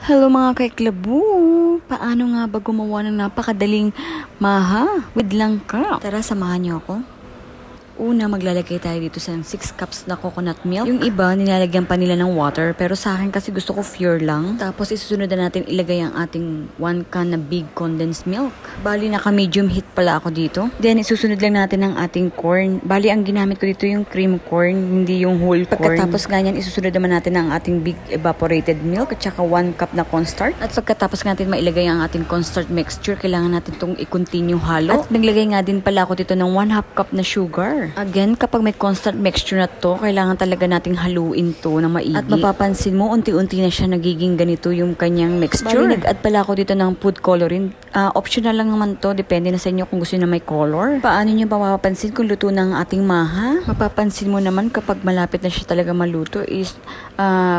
Hello mga kaiklabu! Paano nga ba gumawa ng napakadaling maha with langka? Tara, samahan niyo ako. Una, maglalagay tayo dito sa 6 cups na coconut milk. Yung iba, nilalagyan pa nila ng water. Pero sa akin kasi gusto ko pure lang. Tapos isusunod na natin ilagay ang ating 1 can na big condensed milk. Bali, naka-medium heat pala ako dito. Then, isusunod lang natin ang ating corn. Bali, ang ginamit ko dito yung cream corn, hindi yung whole corn. Pagkatapos ganyan, isusunod naman natin ang ating big evaporated milk at saka 1 cup na cornstarch. At pagkatapos natin mailagay ang ating cornstarch mixture, kailangan natin itong i-continue halo. At naglagay nga din pala ako dito ng 1/2 cup na sugar. Again, kapag may constant mixture na to, kailangan talaga nating haluin to na maigi. At mapapansin mo, unti-unti na siya nagiging ganito yung kanyang mixture. Bali, nag-add pala ako dito ng food coloring. Optional lang naman to, depende na sa inyo kung gusto nyo na may color. Paano nyo mapapansin kung luto ng ating maha? Mapapansin mo naman kapag malapit na siya talaga maluto is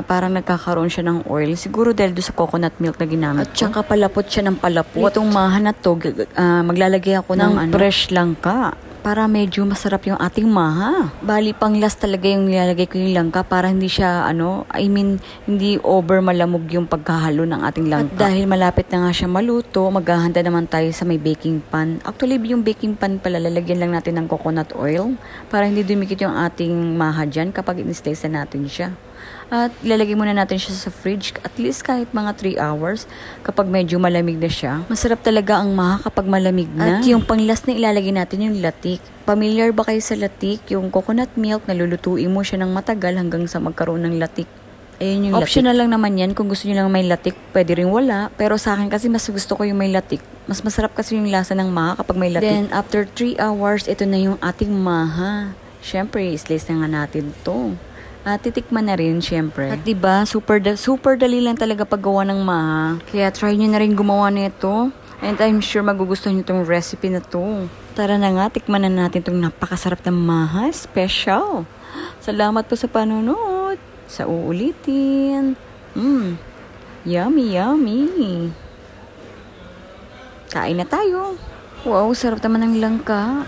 parang nagkakaroon siya ng oil. Siguro dahil doon sa coconut milk na ginamit. At saka palapot siya ng palapot. Itong maha na to, maglalagay ako ng fresh langka para medyo masarap yung ating maha. Bali, pang last talaga yung nilalagay ko yung langka para hindi siya, hindi over malamog yung pagkahalo ng ating langka. At dahil malapit na nga siya maluto, maghahanda naman tayo sa may baking pan. Actually, yung baking pan pala, lalagyan lang natin ng coconut oil para hindi dumikit yung ating maha dyan kapag in-slice na natin siya. At ilalagay muna natin siya sa fridge at least kahit mga 3 hours kapag medyo malamig na siya. Masarap talaga ang maha kapag malamig na. At yung pang-last na ilalagay natin yung latik. Familiar ba kayo sa latik? Yung coconut milk, nalulutuin mo siya ng matagal hanggang sa magkaroon ng latik. Ayun yung optional latik lang naman yan. Kung gusto nyo lang may latik, pwede rin wala. Pero sa akin kasi mas gusto ko yung may latik. Mas masarap kasi yung lasa ng maha kapag may latik. Then after 3 hours, ito na yung ating maha. Syempre, slice na nga natin to. At titikman na rin, syempre. At diba, super dali lang talaga paggawa ng maha. Kaya try nyo na rin gumawa nito. And I'm sure magugustuhan nyo itong recipe na to. Tara na nga, tikman na natin itong napakasarap na maha. Special! Salamat po sa panonood. Sa uulitin. Yummy, yummy. Kain na tayo. Wow, sarap naman ng langka.